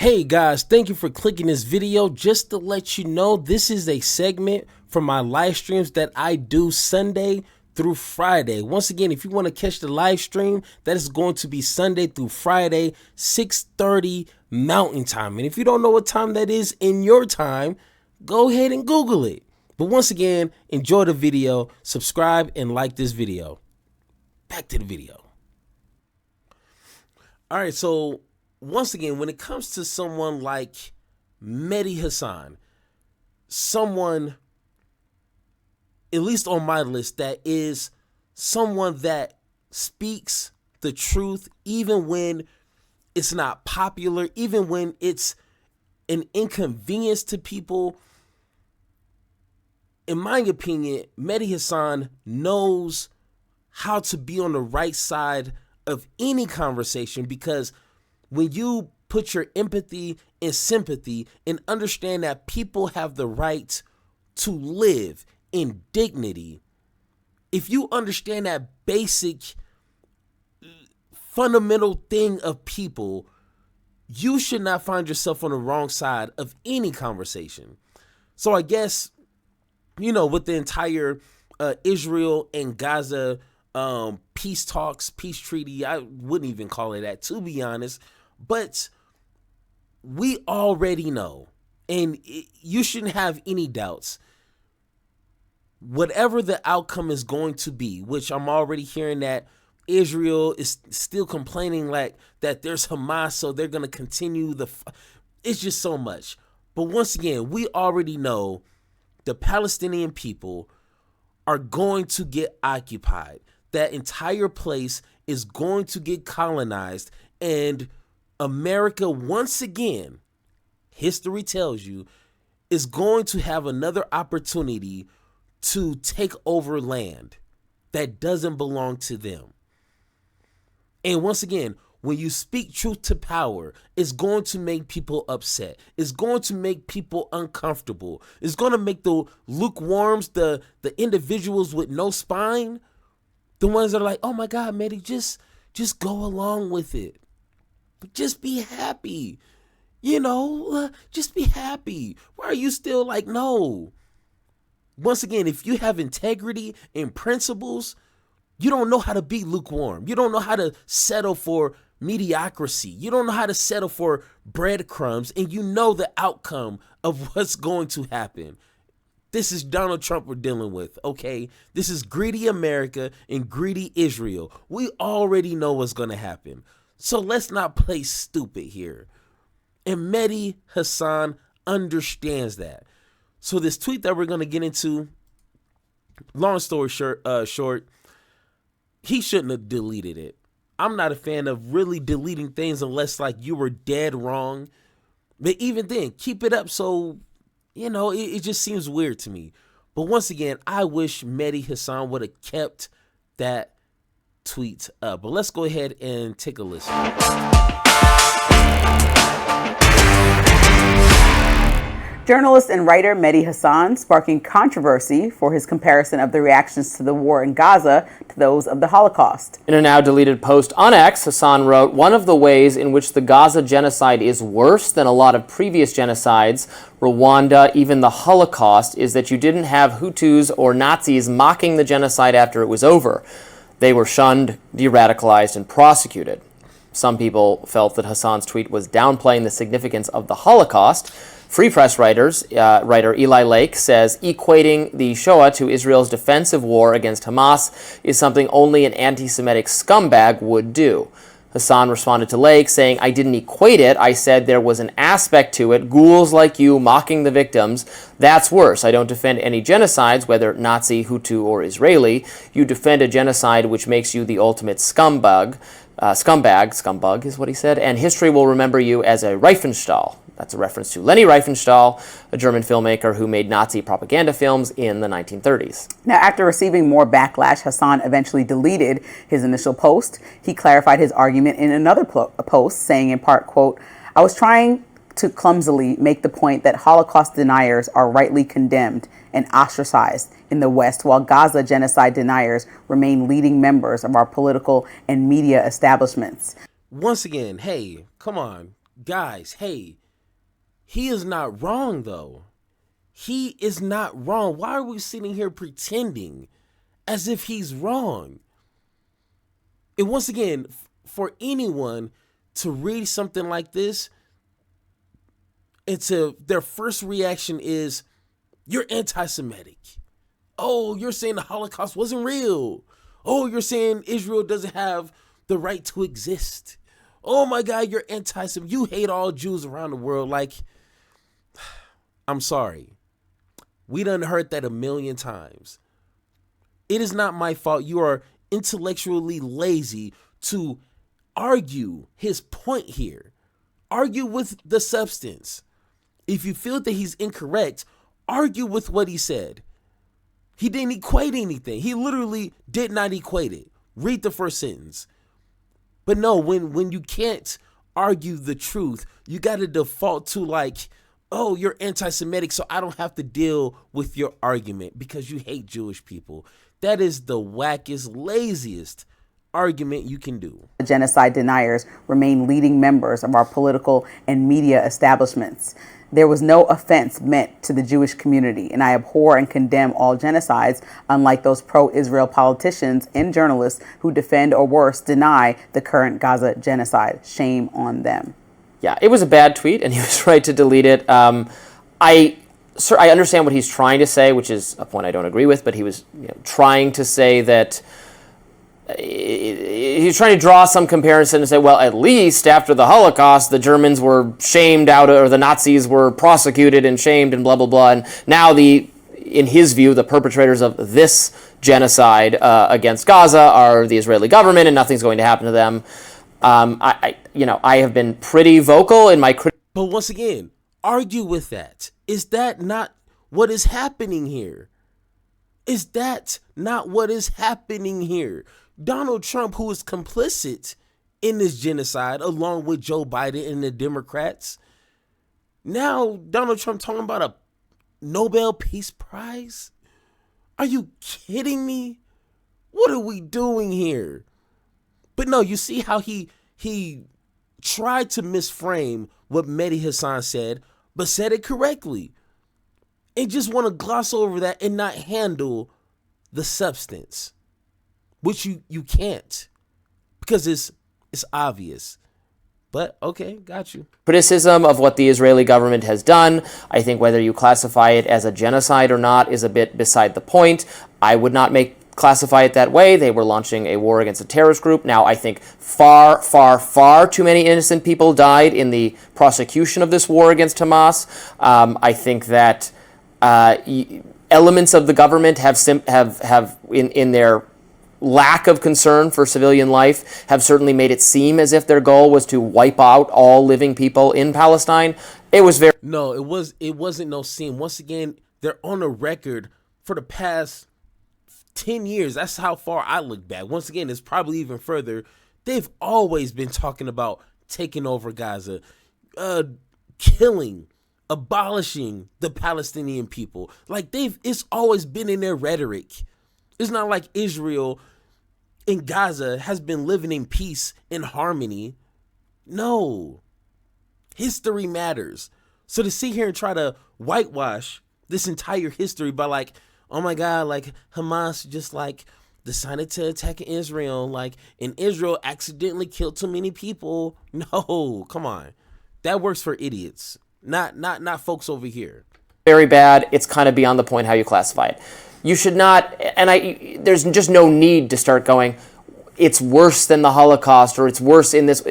Hey guys, thank you for clicking this video. Just to let you know, this is a segment from my live streams that I do Sunday through Friday. Once again, if you want to catch the live stream, that is going to be Sunday through Friday, 6:30 Mountain Time. And if you don't know what time that is in your time, go ahead and Google it. But once again, enjoy the video, subscribe, and like this video. Back to the video. All right, so once again, when it comes to someone like Mehdi Hasan, someone, at least on my list, that is someone that speaks the truth, even when it's not popular, even when it's an inconvenience to people. In my opinion, Mehdi Hasan knows how to be on the right side of any conversation, because when you put your empathy and sympathy and understand that people have the right to live in dignity, if you understand that basic fundamental thing of people, you should not find yourself on the wrong side of any conversation. So I guess, you know, with the entire Israel and Gaza peace talks, peace treaty, I wouldn't even call it that, to be honest. But we already know, and you shouldn't have any doubts, whatever the outcome is going to be, which I'm already hearing that Israel is still complaining like that there's Hamas, so they're going to continue it's just so much. But once again, we already know the Palestinian people are going to get occupied. That entire place is going to get colonized, and America, once again, history tells you, is going to have another opportunity to take over land that doesn't belong to them. And once again, when you speak truth to power, it's going to make people upset. It's going to make people uncomfortable. It's going to make the lukewarms, the individuals with no spine, the ones that are like, oh my God, Mehdi, just go along with it. Just be happy, just be happy. Why are you still like, no? Once again, if you have integrity and principles, you don't know how to be lukewarm. You don't know how to settle for mediocrity. You don't know how to settle for breadcrumbs, and you know the outcome of what's going to happen. This is Donald Trump we're dealing with, okay? This is greedy America and greedy Israel. We already know what's going to happen. So let's not play stupid here. And Mehdi Hasan understands that. So this tweet that we're going to get into, long story short, he shouldn't have deleted it. I'm not a fan of really deleting things unless like you were dead wrong. But even then, keep it up so, it just seems weird to me. But once again, I wish Mehdi Hasan would have kept that tweet up. But let's go ahead and take a listen. Journalist and writer Mehdi Hasan sparking controversy for his comparison of the reactions to the war in Gaza to those of the Holocaust. In a now deleted post on X, Hasan wrote, "One of the ways in which the Gaza genocide is worse than a lot of previous genocides, Rwanda, even the Holocaust, is that you didn't have Hutus or Nazis mocking the genocide after it was over. They were shunned, de-radicalized, and prosecuted." Some people felt that Hasan's tweet was downplaying the significance of the Holocaust. Free Press writer Eli Lake says equating the Shoah to Israel's defensive war against Hamas is something only an anti-Semitic scumbag would do. Hasan responded to Lake saying, "I didn't equate it. I said there was an aspect to it. Ghouls like you mocking the victims. That's worse. I don't defend any genocides, whether Nazi, Hutu, or Israeli. You defend a genocide which makes you the ultimate scumbag is what he said, and history will remember you as a Riefenstahl." That's a reference to Leni Riefenstahl, a German filmmaker who made Nazi propaganda films in the 1930s. Now, after receiving more backlash, Hasan eventually deleted his initial post. He clarified his argument in another post, saying in part, quote, "I was trying to clumsily make the point that Holocaust deniers are rightly condemned and ostracized in the West, while Gaza genocide deniers remain leading members of our political and media establishments." Once again, hey, come on. guys, hey, he is not wrong though. He is not wrong. Why are we sitting here pretending as if he's wrong? And once again, for anyone to read something like this, their first reaction is, you're anti-Semitic. Oh, you're saying the Holocaust wasn't real. Oh, you're saying Israel doesn't have the right to exist. Oh my God, you're anti-Semitic. You hate all Jews around the world. Like, I'm sorry. We done heard that a million times. It is not my fault. You are intellectually lazy to argue his point here. Argue with the substance. If you feel that he's incorrect, argue with what he said. He didn't equate anything. He literally did not equate it. Read the first sentence. But no, when you can't argue the truth, you got to default to like, oh, you're anti-Semitic, so I don't have to deal with your argument because you hate Jewish people. That is the wackest, laziest argument you can do. Genocide deniers remain leading members of our political and media establishments. There was no offense meant to the Jewish community, and I abhor and condemn all genocides, unlike those pro-Israel politicians and journalists who defend or worse, deny the current Gaza genocide. Shame on them. Yeah, it was a bad tweet, and he was right to delete it. I understand what he's trying to say, which is a point I don't agree with, but he was trying to say that he's trying to draw some comparison and say, well, at least after the Holocaust, the Germans were shamed out, or the Nazis were prosecuted and shamed and blah, blah, blah. And now in his view, the perpetrators of this genocide against Gaza are the Israeli government and nothing's going to happen to them. I have been pretty vocal in my criticism. But once again, argue with that. Is that not what is happening here? Is that not what is happening here? Donald Trump, who is complicit in this genocide, along with Joe Biden and the Democrats. Now, Donald Trump talking about a Nobel Peace Prize? Are you kidding me? What are we doing here? But no, you see how he tried to misframe what Mehdi Hasan said, but said it correctly. And just want to gloss over that and not handle the substance, which you can't, because it's obvious. But okay, got you. Criticism of what the Israeli government has done. I think whether you classify it as a genocide or not is a bit beside the point. I would not classify it that way. They were launching a war against a terrorist group. Now, I think far, far, far too many innocent people died in the prosecution of this war against Hamas. I think that elements of the government have in their lack of concern for civilian life have certainly made it seem as if their goal was to wipe out all living people in Palestine. It was very... No, it wasn't no seem. Once again, they're on a record for the past 10 years. That's how far I look back. Once again, it's probably even further. They've always been talking about taking over Gaza, killing, abolishing the Palestinian people. Like it's always been in their rhetoric. It's not like Israel in Gaza has been living in peace and harmony. No. History matters. So to sit here and try to whitewash this entire history by like, oh my God, like Hamas just like decided to attack Israel, like, and Israel accidentally killed too many people. No, come on. That works for idiots, not folks over here. Very bad. It's kind of beyond the point how you classify it. You should not, and there's just no need to start going, it's worse than the Holocaust, or it's worse in this.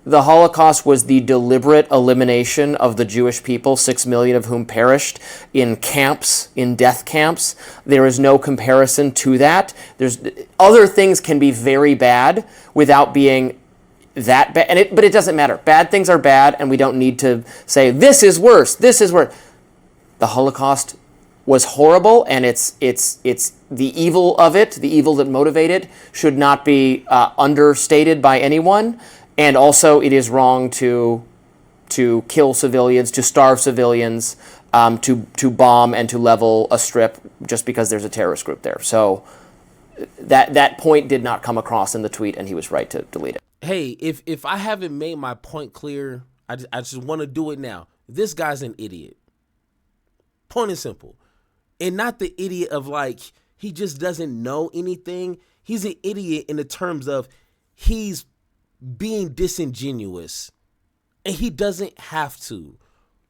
The Holocaust was the deliberate elimination of the Jewish people, 6 million of whom perished in camps, in death camps. There is no comparison to that. Other things can be very bad without being that bad, but it doesn't matter. Bad things are bad, and we don't need to say, this is worse, this is worse. The Holocaust was horrible, and it's the evil of it, the evil that motivated it, should not be understated by anyone. And also, it is wrong to kill civilians, to starve civilians, to bomb and to level a strip just because there's a terrorist group there. So that point did not come across in the tweet, and he was right to delete it. Hey, if I haven't made my point clear, I just want to do it now. This guy's an idiot. Point and simple. And not the idiot of like, he just doesn't know anything. He's an idiot in the terms of he's being disingenuous. And he doesn't have to.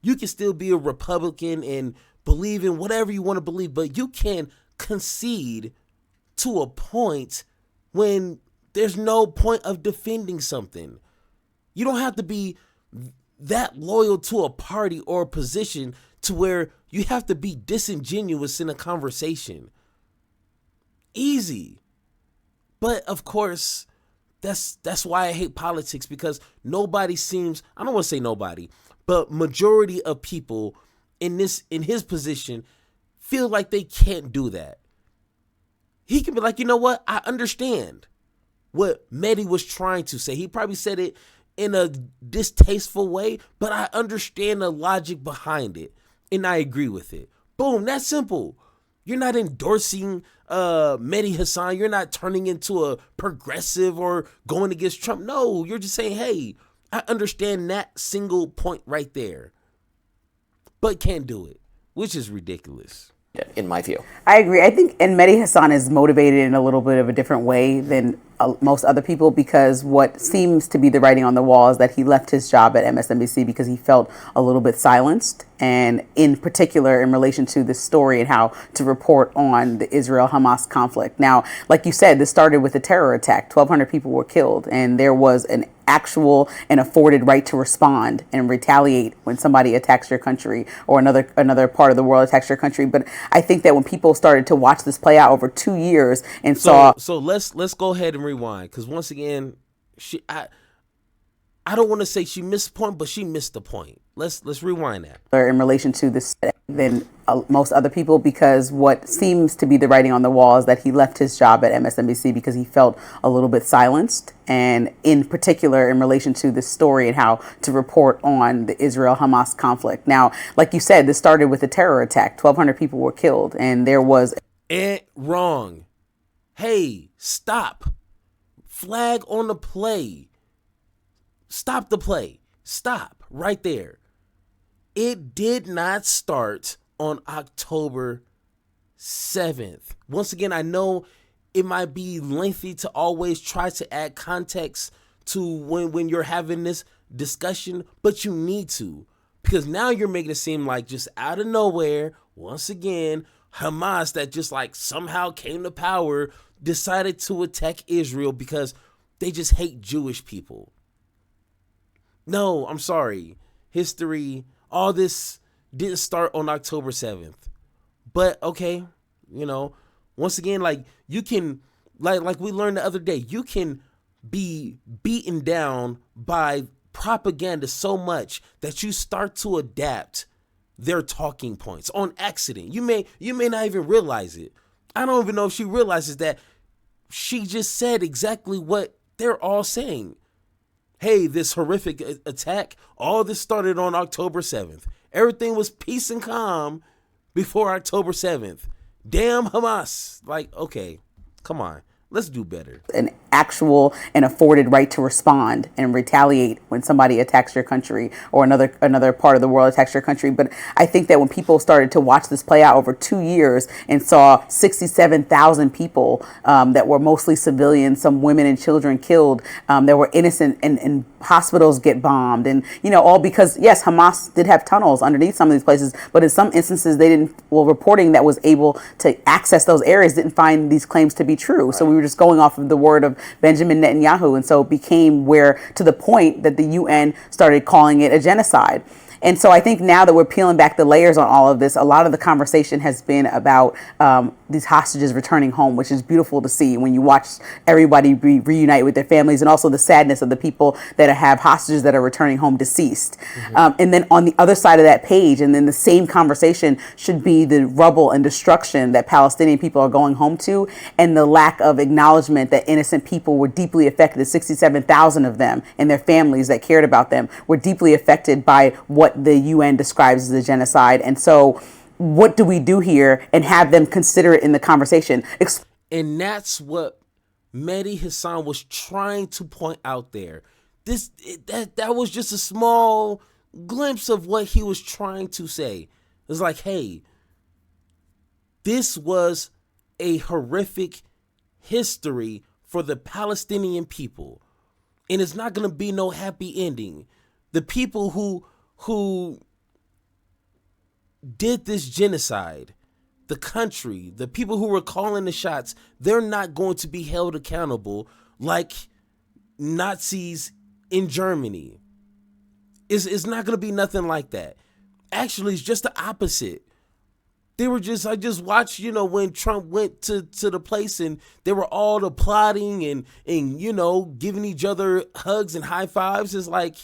You can still be a Republican and believe in whatever you want to believe, but you can concede to a point when there's no point of defending something. You don't have to be that loyal to a party or a position to where you have to be disingenuous in a conversation. Easy. But of course, that's why I hate politics, because nobody seems, I don't want to say nobody, but majority of people in his position feel like they can't do that. He can be like, you know what? I understand what Mehdi was trying to say. He probably said it in a distasteful way, but I understand the logic behind it, and I agree with it. Boom, that's simple. You're not endorsing Mehdi Hasan. You're not turning into a progressive or going against Trump. No, you're just saying, hey, I understand that single point right there, but can't do it, which is ridiculous. In my view. I agree. I think, and Mehdi Hasan is motivated in a little bit of a different way than most other people, because what seems to be the writing on the wall is that he left his job at MSNBC because he felt a little bit silenced, and in particular in relation to this story and how to report on the Israel-Hamas conflict. Now, like you said, this started with a terror attack. 1,200 people were killed, and there was an actual and afforded right to respond and retaliate when somebody attacks your country or another part of the world attacks your country. But I think that when people started to watch this play out over 2 years and saw, so let's go ahead and rewind, because once again, I don't want to say she missed the point, but she missed the point. Let's rewind that. In relation to this than most other people, because what seems to be the writing on the wall is that he left his job at MSNBC because he felt a little bit silenced, and in particular in relation to this story and how to report on the Israel-Hamas conflict. Now, like you said, this started with a terror attack. 1,200 people were killed, and there was... Wrong. Hey, stop. Flag on the play. Stop the play. Stop right there. It did not start on October 7th. Once again, I know it might be lengthy to always try to add context to when you're having this discussion, but you need to, because now you're making it seem like just out of nowhere, once again, Hamas that just like somehow came to power decided to attack Israel because they just hate Jewish people. No, I'm sorry. History, all this didn't start on October 7th. But okay, once again, like you can, like we learned the other day, you can be beaten down by propaganda so much that you start to adapt their talking points on accident. You may not even realize it. I don't even know if she realizes that she just said exactly what they're all saying. Hey, this horrific attack, all this started on October 7th. Everything was peace and calm before October 7th. Damn Hamas. Like, okay, come on. Let's do better. An actual and afforded right to respond and retaliate when somebody attacks your country or another part of the world attacks your country. But I think that when people started to watch this play out over 2 years and saw 67,000 people that were mostly civilians, some women and children killed, that were innocent, and hospitals get bombed, and all because, yes, Hamas did have tunnels underneath some of these places, but in some instances they didn't. Well, reporting that was able to access those areas didn't find these claims to be true. Right. So we were just going off of the word of Benjamin Netanyahu, and so it became to the point that the UN started calling it a genocide. And so I think now that we're peeling back the layers on all of this, a lot of the conversation has been about these hostages returning home, which is beautiful to see when you watch everybody reunite with their families, and also the sadness of the people that have hostages that are returning home deceased. Mm-hmm. And then on the other side of that page, and then the same conversation should be the rubble and destruction that Palestinian people are going home to, and the lack of acknowledgement that innocent people were deeply affected. 67,000 of them and their families that cared about them were deeply affected by what the UN describes as a genocide. And so what do we do here and have them consider it in the conversation? And that's what Mehdi Hasan was trying to point out there. that was just a small glimpse of what he was trying to say. It's like, hey, this was a horrific history for the Palestinian people, and it's not going to be no happy ending. The people who did this genocide, the country, the people who were calling the shots, they're not going to be held accountable like Nazis in Germany. It's not going to be nothing like that. Actually, it's just the opposite. I just watched, when Trump went to the place and they were all applauding and giving each other hugs and high fives. It's like,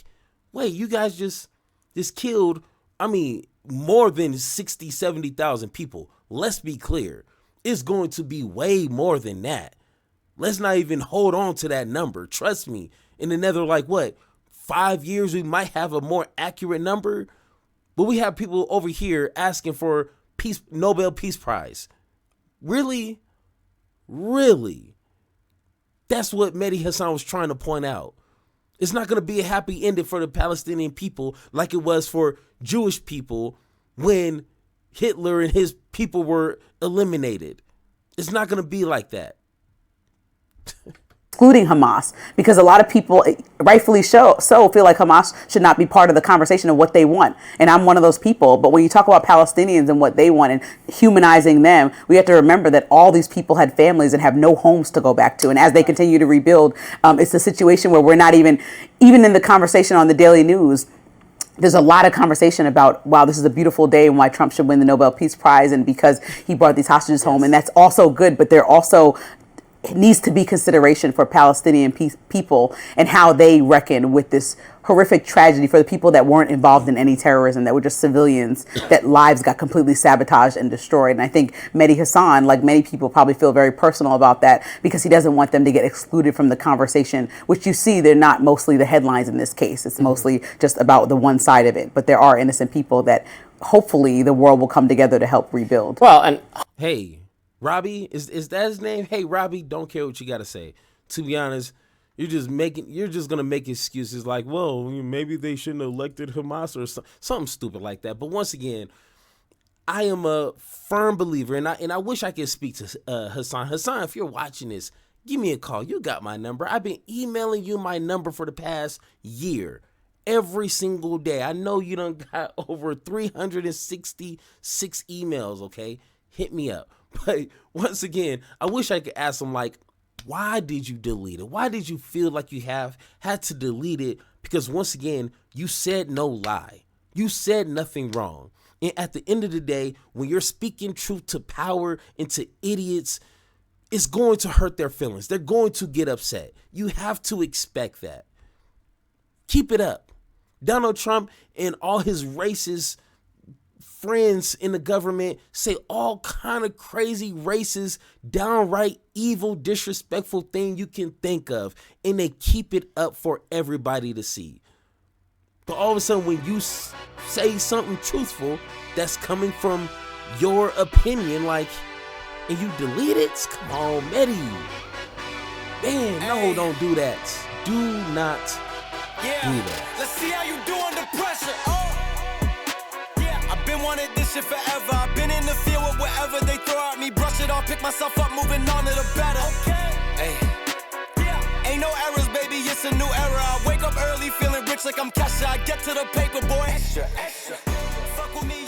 wait, you guys just killed, more than 60, 70,000 people. Let's be clear. It's going to be way more than that. Let's not even hold on to that number. Trust me. In another, 5 years, we might have a more accurate number. But we have people over here asking for Nobel Peace Prize. Really? Really? That's what Mehdi Hasan was trying to point out. It's not going to be a happy ending for the Palestinian people like it was for Jewish people when Hitler and his people were eliminated. It's not going to be like that. Excluding Hamas, because a lot of people, rightfully so, feel like Hamas should not be part of the conversation of what they want. And I'm one of those people. But when you talk about Palestinians and what they want and humanizing them, we have to remember that all these people had families and have no homes to go back to. And as they continue to rebuild, it's a situation where we're not even in the conversation on the daily news. There's a lot of conversation about, wow, this is a beautiful day and why Trump should win the Nobel Peace Prize and because he brought these hostages home. And that's also good, but they're also needs to be consideration for Palestinian people and how they reckon with this horrific tragedy for the people that weren't involved in any terrorism, that were just civilians, that lives got completely sabotaged and destroyed. And I think Mehdi Hasan, like many people, probably feel very personal about that because he doesn't want them to get excluded from the conversation, which you see, they're not mostly the headlines in this case. It's mostly just about the one side of it. But there are innocent people that hopefully the world will come together to help rebuild. Well, and hey, Robbie, is that his name? Hey, Robbie, don't care what you got to say. To be honest, you're just going to make excuses like, well, maybe they shouldn't have elected Hamas or something stupid like that. But once again, I am a firm believer, and I wish I could speak to Hasan. Hasan, if you're watching this, give me a call. You got my number. I've been emailing you my number for the past year. Every single day. I know you done got over 366 emails, okay? Hit me up. But once again, I wish I could ask them, why did you delete it? Why did you feel like you had to delete it? Because once again, you said no lie. You said nothing wrong. And at the end of the day, when you're speaking truth to power and to idiots, it's going to hurt their feelings. They're going to get upset. You have to expect that. Keep it up. Donald Trump and all his racist friends in the government say all kind of crazy, racist, downright evil, disrespectful thing you can think of, and they keep it up for everybody to see. But all of a sudden, when you say something truthful that's coming from your opinion, and you delete it, come on, Mehdi. Man, no, don't do that. Do not do that. Let's see how you do under pressure. I've been wanting this shit forever. I've been in the field with whatever they throw at me. Brush it off, pick myself up, moving on to the better. Hey. Ain't no errors, baby, it's a new era. I wake up early, feeling rich like I'm Kesha. I get to the paper, boy. Extra. Fuck with me.